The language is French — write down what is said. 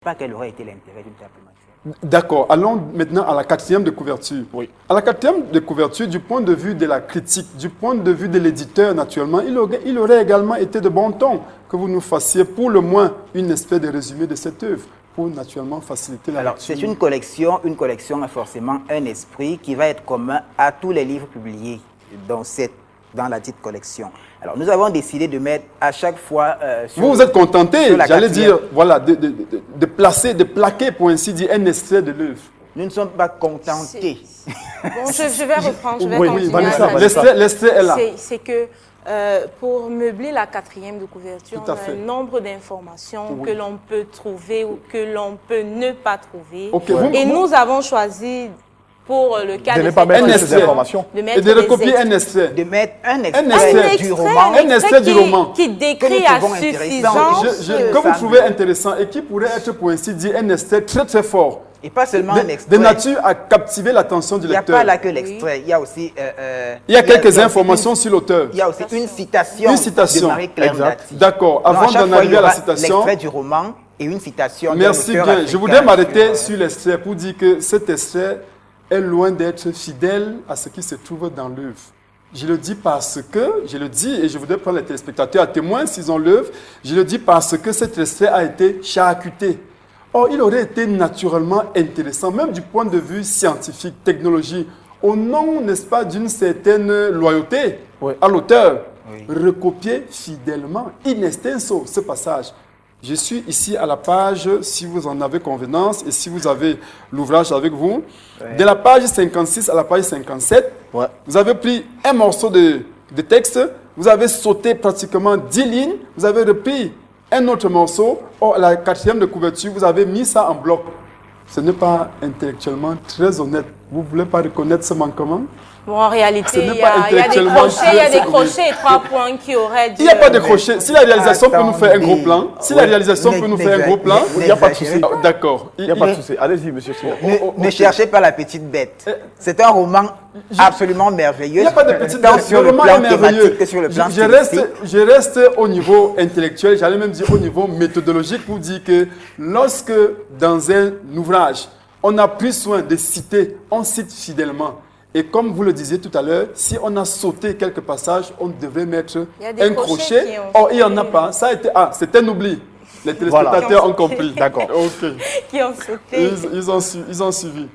Pas quel aurait été l'intérêt d'une telle prématurée. D'accord. Allons maintenant à la quatrième de couverture. Oui. À la quatrième de couverture, du point de vue de la critique, du point de vue de l'éditeur, naturellement, il aurait également été de bon ton que vous nous fassiez pour le moins une espèce de résumé de cette œuvre, pour naturellement faciliter la Alors, lecture. c'est une collection a forcément un esprit qui va être commun à tous les livres publiés dans la dite collection. Alors, nous avons décidé de mettre à chaque fois... vous êtes contenté, sur la j'allais quatrième. dire, voilà, de placer, de plaquer, pour ainsi dire, un extrait de l'œuvre. Nous ne sommes pas contentés. Bon, je vais reprendre, je vais Oui, continuer. Vanessa, à l'extrait est là. C'est que pour meubler la quatrième de couverture, Tout à on a fait. un nombre d'informations que l'on peut trouver ou que l'on peut ne pas trouver. Ok, Et nous avons choisi, pour le cas De de ne pas cette mettre collection, ces informations. de mettre Et de des recopier un extraits. extrait. De mettre un extrait extrait du roman. Un extrait du roman. qui décrit Que nous à trouvons intéressant. suffisance. Que vous trouvez intéressant et qui pourrait être, pour ainsi dire, un extrait très très fort. Et pas seulement un De extrait. nature à captiver l'attention du Il n'y a lecteur. pas là que l'extrait. Il y a aussi... Il y a quelques aussi informations sur l'auteur. Il y a aussi une citation, Une citation. de Marie-Claire Exact. Dati. D'accord. Donc, Avant chaque d'en fois, arriver il y à la aura citation, l'extrait du roman et une citation. d'un merci auteur bien. Je africain voudrais m'arrêter sur, sur l'extrait pour dire que cet extrait est loin d'être fidèle à ce qui se trouve dans l'œuvre. Je le dis parce que, je le dis et je voudrais prendre les téléspectateurs à témoin s'ils ont l'œuvre, je le dis parce que cet extrait a été charcuté. Or, il aurait été naturellement intéressant, même du point de vue scientifique, technologie, au nom, n'est-ce pas, d'une certaine loyauté à l'auteur, recopier fidèlement, in extenso, ce passage. Je suis ici à la page, si vous en avez convenance et si vous avez l'ouvrage avec vous, de la page 56 à la page 57, vous avez pris un morceau de texte, vous avez sauté pratiquement 10 lignes, vous avez repris un autre morceau, à la quatrième de couverture, vous avez mis ça en bloc. Ce n'est pas intellectuellement très honnête. Vous ne voulez pas reconnaître ce manquement? Bon, en réalité, Ce n'est il y pas a des intellectuellement crochets, il y a très- des crochets et 3 points qui auraient dû... Il n'y a pas de crochet. Si la réalisation peut nous faire un gros Attendez. plan, si la réalisation peut nous faire un gros plan, Ne- il n'y a pas de souci. n'exagérez pas. D'accord. Il n'y a pas de souci. Allez-y, monsieur Sina. Ne cherchez pas la petite bête. C'est un roman absolument merveilleux. Il n'y a pas de petite tant bête. sur Le le roman plan est merveilleux. thématique que sur le plan stylistique. Je reste au niveau intellectuel, j'allais même dire au niveau méthodologique pour dire que lorsque dans un ouvrage, on a pris soin de citer, on cite fidèlement. Et comme vous le disiez tout à l'heure, si on a sauté quelques passages, on devrait mettre Il y a des un crochets crochet. qui ont Or, il n'y en a sauté. pas. Ça a été, c'est un oubli. Les téléspectateurs Voilà. ont compris. D'accord. Ok. qui ont sauté. Ils ont suivi.